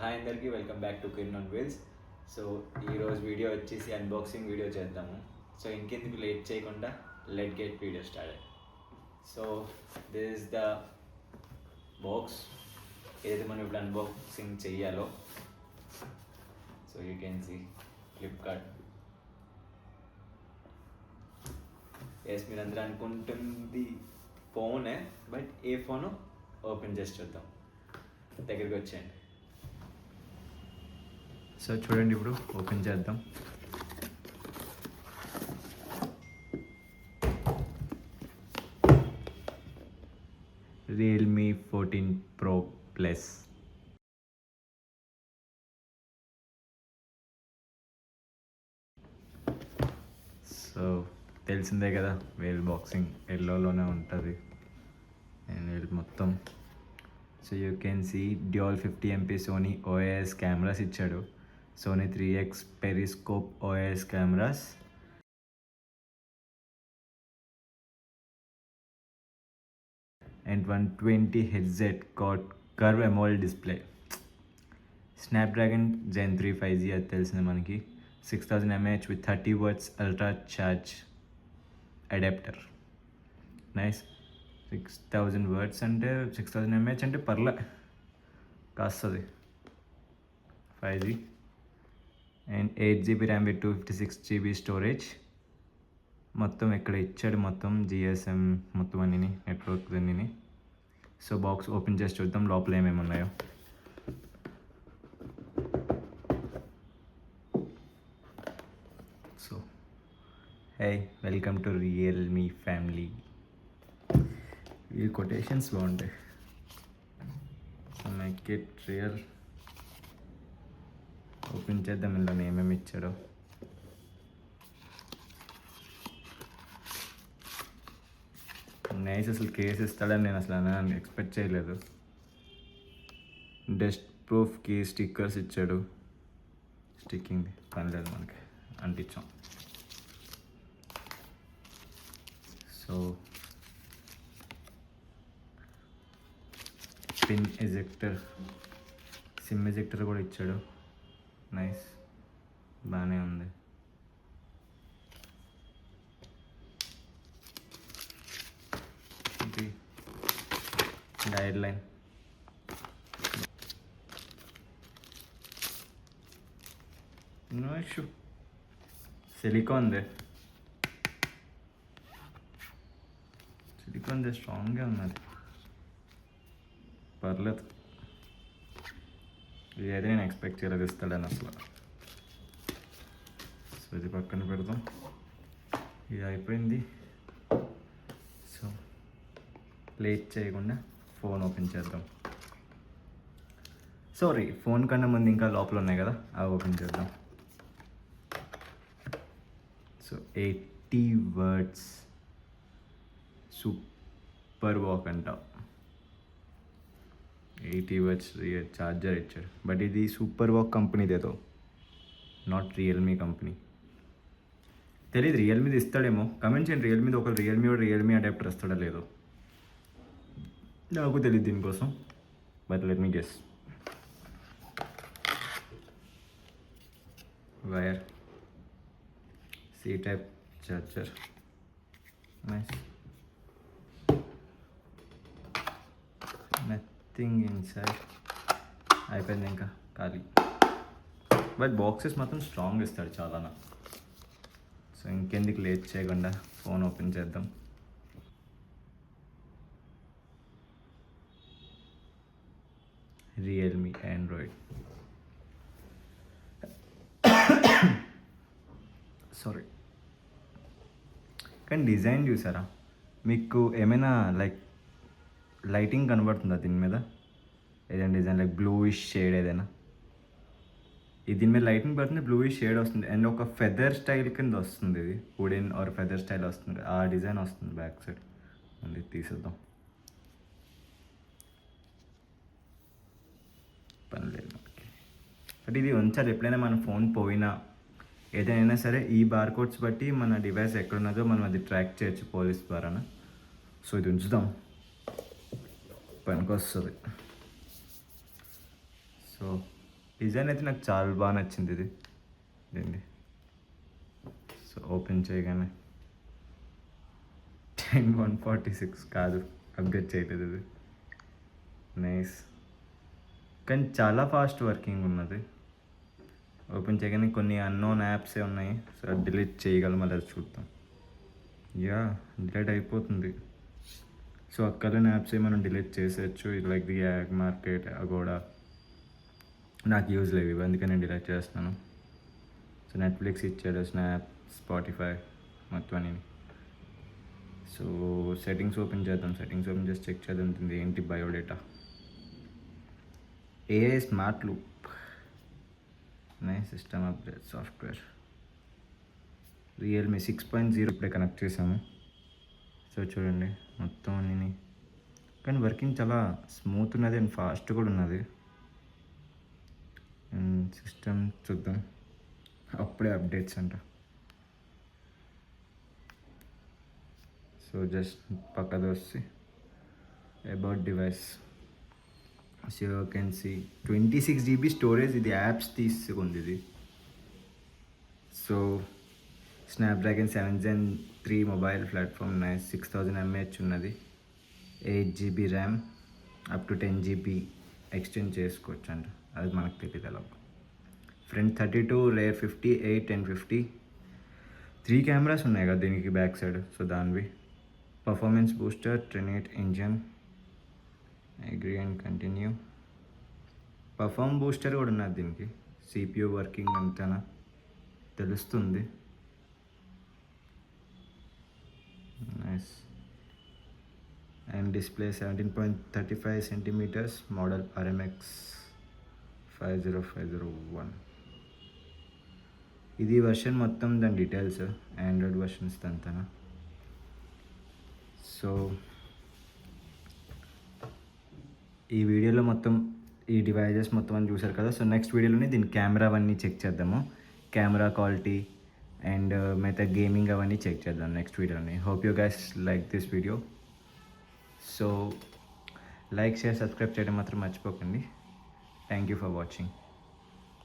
Hi అందరికీ welcome back to Kiran on wheels. So ఈరోజు video వచ్చేసి అన్బాక్సింగ్ వీడియో చేద్దాము. సో ఇంకెందుకు లేట్ చేయకుండా let get video start. So this is the box ఏదైతే మనం ఇప్పుడు అన్బాక్సింగ్ చెయ్యాలో. So you can see Flipkart. Yes, మీరు అందరూ అనుకుంటుంది ఫోనే, బట్ ఏ ఫోను ఓపెన్ చేసి చూద్దాం. దగ్గరికి వచ్చేయండి. సో చూడండి, ఇప్పుడు ఓపెన్ చేద్దాం. Realme 14 Pro Plus. సో తెలిసిందే కదా, వేల్ బాక్సింగ్ ఎల్లోలోనే ఉంటుంది అండ్ వేల్ మొత్తం. So you can see dual 50 MP Sony OIS cameras ఇచ్చాడు. Sony 3x periscope OIS cameras, and 120Hz curve AMOLED display. Snapdragon Gen 3 5G అది తెలిసింది మనకి. 6000 mAh with 30 watts ultra charge adapter. Nice. 6000 watts అంటే 6000 mAh అంటే పర్లే కాస్తుంది. 5G and 8GB RAM with 256GB storage. మొత్తం ఇక్కడ ఇచ్చాడు, మొత్తం GSM మొత్తం అన్నీ నెట్వర్క్ అన్నీ. సో బాక్స్ ఓపెన్ చేసి చూద్దాం లోపల ఏమేమి ఉన్నాయో. So hey, welcome to Realme family. ఈ కొటేషన్స్ బాగుంటాయి. So make it real. Open చేద్దాం ఇందులో ఏమేమి ఇచ్చాడో. నైస్. అసలు కేస్ ఇస్తాడని నేను అసలు ఎక్స్పెక్ట్ చేయలేదు. డస్ట్ ప్రూఫ్ కీ స్టిక్కర్స్ ఇచ్చాడు. స్టిక్కింగ్ పని లేదు, మనకి అంటించాం. So pin ejector, SIM ejector కూడా ఇచ్చాడు. నైస్, బాగానే ఉంది. Guide line, no issue. సిలికాన్దే స్ట్రాంగ్గా ఉన్నది, పర్లేదు. ఇది అయితే నేను ఎక్స్పెక్ట్ చేయలేదు ఇస్తాడని అసలు. సో ఇది పక్కన పెడదాం. ఇది అయిపోయింది. సో లేట్ చేయకుండా ఫోన్ ఓపెన్ చేద్దాం. సారీ, ఫోన్ కన్నా ముందు ఇంకా లోపల ఉన్నాయి కదా, అవి ఓపెన్ చేద్దాం. సో 80 watts సూపర్ వాక్ అంట. 80 watts చార్జర్ ఇచ్చాడు, బట్ ఇది సూపర్ వాక్ కంపెనీదేదో, నాట్ రియల్మీ కంపెనీ. తెలియదు, రియల్మీది ఇస్తాడేమో. కమెంట్ చేయండి, రియల్మీది ఒకరు రియల్మీ అడాప్టర్ ఇస్తాడా లేదో, నాకు తెలియదు దీనికోసం. But let me guess. Wire, C type charger. Nice. Nothing inside. అయిపోయింది ఇంకా ఖాళీ. బట్ బాక్సెస్ మాత్రం స్ట్రాంగ్ ఇస్తాడు చాలా. సో ఇంకెందుకు లేట్ చేయకుండా ఫోన్ ఓపెన్ చేద్దాం. Realme Android. సారీ, కానీ డిజైన్ చూసారా? మీకు ఏమైనా లైటింగ్ కనబడుతుందా దీని మీద? ఏదైనా డిజైన్ బ్లూయిష్ షేడ్ ఏదైనా? దీని మీద లైటింగ్ పడుతుంది, బ్లూయిష్ షేడ్ వస్తుంది అండ్ ఒక ఫెదర్ స్టైల్ కింద వస్తుంది. ఇది వుడెన్ ఆర్ ఫెదర్ స్టైల్ వస్తుంది, ఆ డిజైన్ వస్తుంది బ్యాక్ సైడ్. మళ్ళీ తీసేద్దాం, పని లేదు మనకి. బట్ ఇది ఉంచాలి, ఎప్పుడైనా మన ఫోన్ పోయినా ఏదైనా సరే ఈ బార్ కోడ్స్ బట్టి మన డివైస్ ఎక్కడున్నదో మనం అది ట్రాక్ చేయొచ్చు పోలీస్ ద్వారా. సో ఇది ఉంచుదాం, పనికి వస్తుంది. సో డిజైన్ అయితే నాకు చాలా బాగా నచ్చింది ఇది. ఇదండి. సో ఓపెన్ చేయగానే 10146 కాదు, అప్డేట్ చేయలేదు ఇది. నైస్, కానీ చాలా ఫాస్ట్ వర్కింగ్ ఉన్నది. ఓపెన్ చేయగానే కొన్ని అన్నోన్ యాప్సే ఉన్నాయి. సో డిలీట్ చేయగలం, అది చూద్దాం. యా, డిలీట్ అయిపోతుంది. సో అక్కడ యాప్స్ మనం డిలీట్ చేసేయచ్చు, like the YAG market, Aguada. నాకు యూజ్ లేవు ఇవి, అందుకే నేను డిలీట్ చేస్తున్నాను. సో నెట్ఫ్లిక్స్ ఇచ్చాడు, స్నాప్, స్పాటిఫై మొత్తం అన్ని. సో సెట్టింగ్స్ ఓపెన్ చేద్దాం. సెట్టింగ్స్ ఓపెన్ చేసి చెక్ చేద్దాం ఏంటి biodata. AI smart loop, nice. System update, software, Realme 6.0 ఇప్పుడే కనెక్ట్ చేసాము. సో చూడండి మొత్తం అన్నీ, కానీ వర్కింగ్ చాలా స్మూత్ ఉన్నది అండ్ ఫాస్ట్ కూడా ఉన్నది. సిస్టమ్ చూద్దాం, అప్పుడే అప్డేట్స్ అంట. సో జస్ట్ పక్కది వస్తే about device. So you can see 26 GB storage. ఇది యాప్స్ తీసుకుంది ఇది. So Snapdragon 7 Gen 3 mobile platform, nice. 6000 mAh ఉన్నది. 8 GB RAM, up to 10 GB extend చేసుకోవచ్చు అంట, అది మనకు తెలియదు ఎలా. Front 32, rare 58 and 50. 3 కెమెరాస్ ఉన్నాయి కదా దీనికి బ్యాక్ సైడ్. సో దానివి performance booster, Trinity engine, agree and continue. Perform booster కూడా ఉన్నది దీనికి. CPU వర్కింగ్ అంతా తెలుస్తుంది. Nice. And display 17.35 centimeters, model RMX 50501. ఇది వర్షన్ మొత్తం, దాని డీటెయిల్స్, ఆండ్రాయిడ్ వర్షన్స్ అంతా. సో ఈ వీడియోలో మొత్తం ఈ డివైజెస్ మొత్తం అని చూసారు కదా. సో నెక్స్ట్ వీడియోలోనే దీని కెమెరా అవన్నీ చెక్ చేద్దాము, కెమెరా క్వాలిటీ అండ్ మిగతా గేమింగ్ అవన్నీ చెక్ చేద్దాం నెక్స్ట్ వీడియోని. Hope you guys like this video. So like, share, subscribe చేయడం మాత్రం మర్చిపోకండి. Thank you for watching.